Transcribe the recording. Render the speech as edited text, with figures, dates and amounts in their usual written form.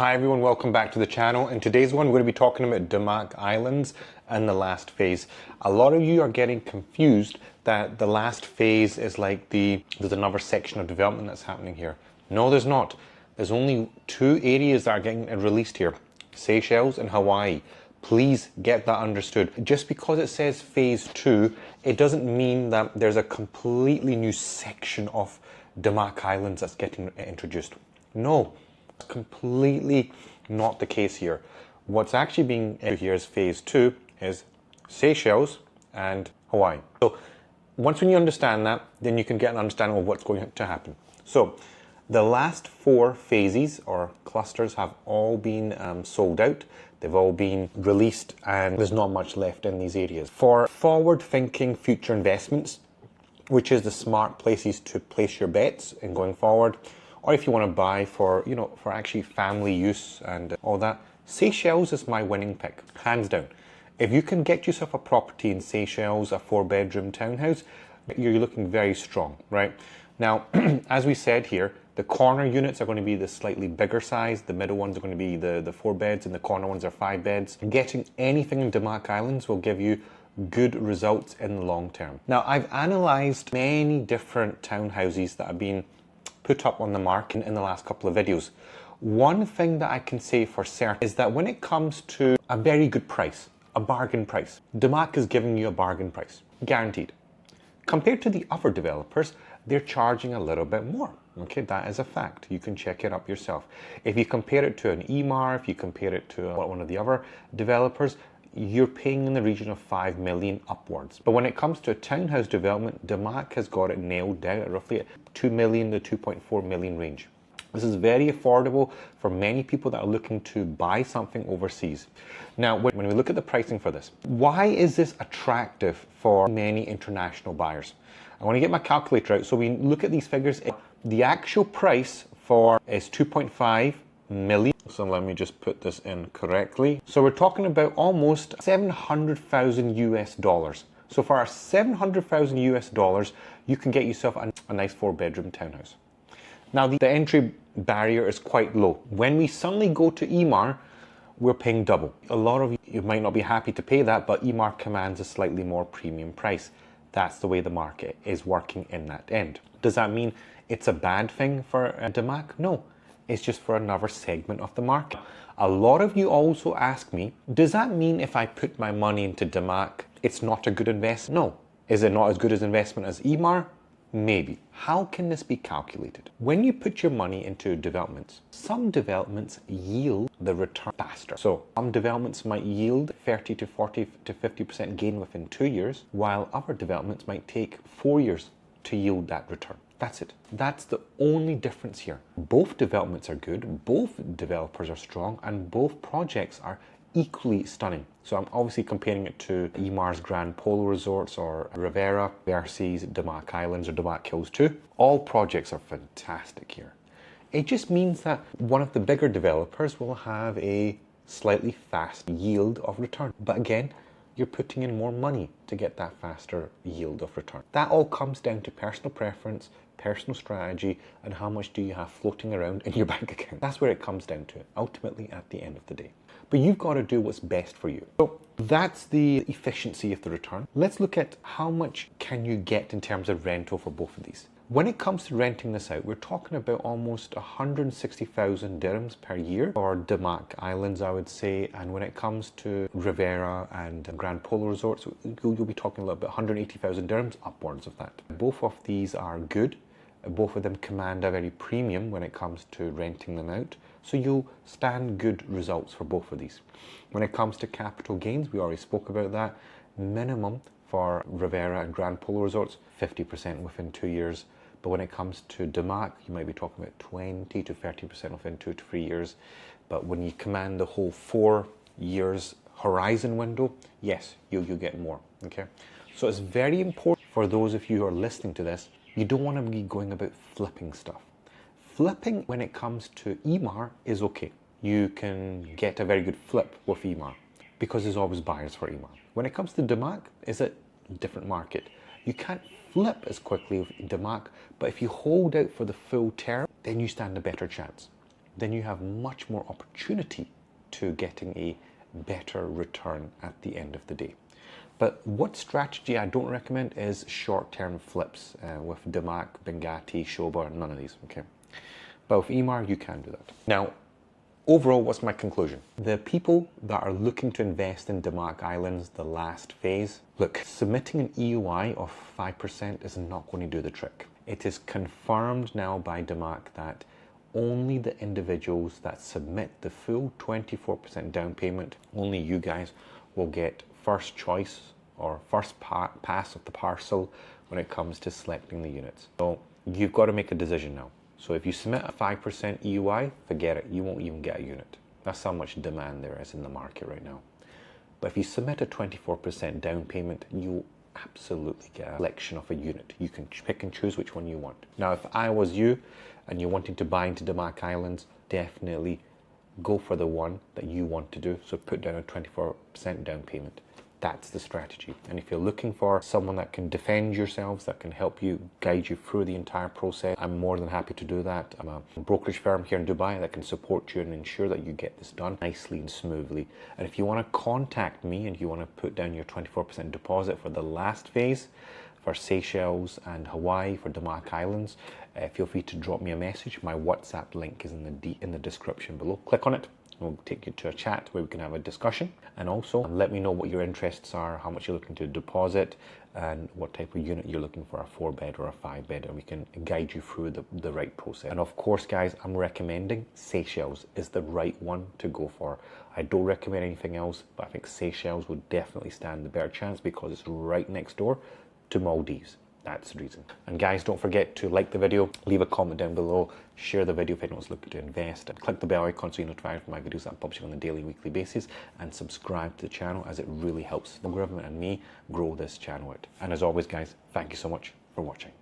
Hi everyone, welcome back to the channel. In today's one, we're going to be talking about Damac Islands and the last phase. A lot of you are getting confused that the last phase is like there's another section of development that's happening here. No, there's not. There's only two areas that are getting released here, Seychelles and Hawaii. Please get that understood. Just because it says phase 2, it doesn't mean that there's a completely new section of Damac Islands that's getting introduced. No. Completely not the case here. What's actually being here is phase 2 is Seychelles and Hawaii. So once when you understand that, then you can get an understanding of what's going to happen. So the last 4 phases or clusters have all been sold out. They've all been released and there's not much left in these areas. For forward-thinking future investments, which is the smart places to place your bets in going forward, or if you want to buy for, for actually family use and all that, Seychelles is my winning pick, hands down. If you can get yourself a property in Seychelles, a 4-bedroom townhouse, you're looking very strong, right? Now, as we said here, the corner units are going to be the slightly bigger size, the middle ones are going to be the 4 beds, and the corner ones are 5 beds. Getting anything in Damac Islands will give you good results in the long term. Now, I've analysed many different townhouses that have been put up on the market in the last couple of videos. One thing that I can say for certain is that when it comes to a very good price, a bargain price, Damac is giving you a bargain price, guaranteed. Compared to the other developers, they're charging a little bit more. Okay, that is a fact. You can check it up yourself. If you compare it to an EMAR, if you compare it to one of the other developers, you're paying in the region of 5 million upwards. But when it comes to a townhouse development, Damac has got it nailed down at roughly 2 million to 2.4 million range. This is very affordable for many people that are looking to buy something overseas. Now, when we look at the pricing for this, why is this attractive for many international buyers? I want to get my calculator out so we look at these figures. The actual price for is 2.5 million. So let me just put this in correctly. So we're talking about almost 700,000 US dollars. So for our 700,000 US dollars, you can get yourself a nice 4-bedroom townhouse. Now the entry barrier is quite low. When we suddenly go to EMAR, we're paying double. A lot of you might not be happy to pay that, but EMAR commands a slightly more premium price. That's the way the market is working in that end. Does that mean it's a bad thing for Damac? No. It's just for another segment of the market. A lot of you also ask me, does that mean if I put my money into Damac, it's not a good investment? No. Is it not as good as investment as EMAR? Maybe. How can this be calculated? When you put your money into developments, some developments yield the return faster. So some developments might yield 30 to 40 to 50% gain within 2 years, while other developments might take 4 years to yield that return. That's it. That's the only difference here. Both developments are good, both developers are strong, and both projects are equally stunning. So I'm obviously comparing it to EMAR's Grand Polo Resorts or Rivera versus Damac Islands or Damac Hills 2. All projects are fantastic here. It just means that one of the bigger developers will have a slightly fast yield of return. But again, you're putting in more money to get that faster yield of return. That all comes down to personal preference, personal strategy, and how much do you have floating around in your bank account. That's where it comes down to, ultimately at the end of the day. But you've got to do what's best for you. So that's the efficiency of the return. Let's look at how much can you get in terms of rental for both of these. When it comes to renting this out, we're talking about almost 160,000 dirhams per year for Damac Islands, I would say. And when it comes to Rivera and Grand Polo Resorts, you'll be talking a little bit, 180,000 dirhams, upwards of that. Both of these are good. Both of them command a very premium when it comes to renting them out. So you'll stand good results for both of these. When it comes to capital gains, we already spoke about that. Minimum for Rivera and Grand Polo Resorts, 50% within 2 years. But when it comes to Damac, you might be talking about 20 to 30% within 2 to 3 years. But when you command the whole 4 years horizon window, yes, you'll get more, okay? So it's very important for those of you who are listening to this, you don't want to be going about flipping stuff. Flipping when it comes to EMAR is okay. You can get a very good flip with EMAR because there's always buyers for EMAR. When it comes to Damac, it's a different market. You can't flip as quickly with Damac, but if you hold out for the full term, then you stand a better chance. then you have much more opportunity to getting a better return at the end of the day. But what strategy I don't recommend is short-term flips with Damac, Bengati, Shoba, none of these, okay? But with Emar, you can do that. Now, overall, what's my conclusion? The people that are looking to invest in Damac Islands, the last phase, look, submitting an EOI of 5% is not going to do the trick. It is confirmed now by Damac that only the individuals that submit the full 24% down payment, only you guys will get first choice or first pass of the parcel when it comes to selecting the units. So you've got to make a decision now. So if you submit a 5% EOI, forget it, you won't even get a unit. That's how much demand there is in the market right now. But if you submit a 24% down payment, you absolutely get a selection of a unit. You can pick and choose which one you want. Now, if I was you and you're wanting to buy into Damac Islands, definitely go for the one that you want to do. So put down a 24% down payment. That's the strategy. And if you're looking for someone that can defend yourselves, that can help you, guide you through the entire process, I'm more than happy to do that. I'm a brokerage firm here in Dubai that can support you and ensure that you get this done nicely and smoothly. And if you want to contact me and you want to put down your 24% deposit for the last phase, for Seychelles and Hawaii, for Damac Islands, feel free to drop me a message. My WhatsApp link is in the description below. Click on it. We'll take you to a chat where we can have a discussion, and also let me know what your interests are, how much you're looking to deposit, and what type of unit you're looking for, a 4-bed or a 5-bed, and we can guide you through the right process. And of course, guys, I'm recommending Seychelles is the right one to go for. I don't recommend anything else, but I think Seychelles would definitely stand the better chance because it's right next door to Maldives. That's the reason. And guys, don't forget to like the video, leave a comment down below, share the video if anyone's looking to invest, and click the bell icon so you're notified for my videos that I'm publishing on a daily, weekly basis, and subscribe to the channel as it really helps the government and me grow this channel out. And as always, guys, thank you so much for watching.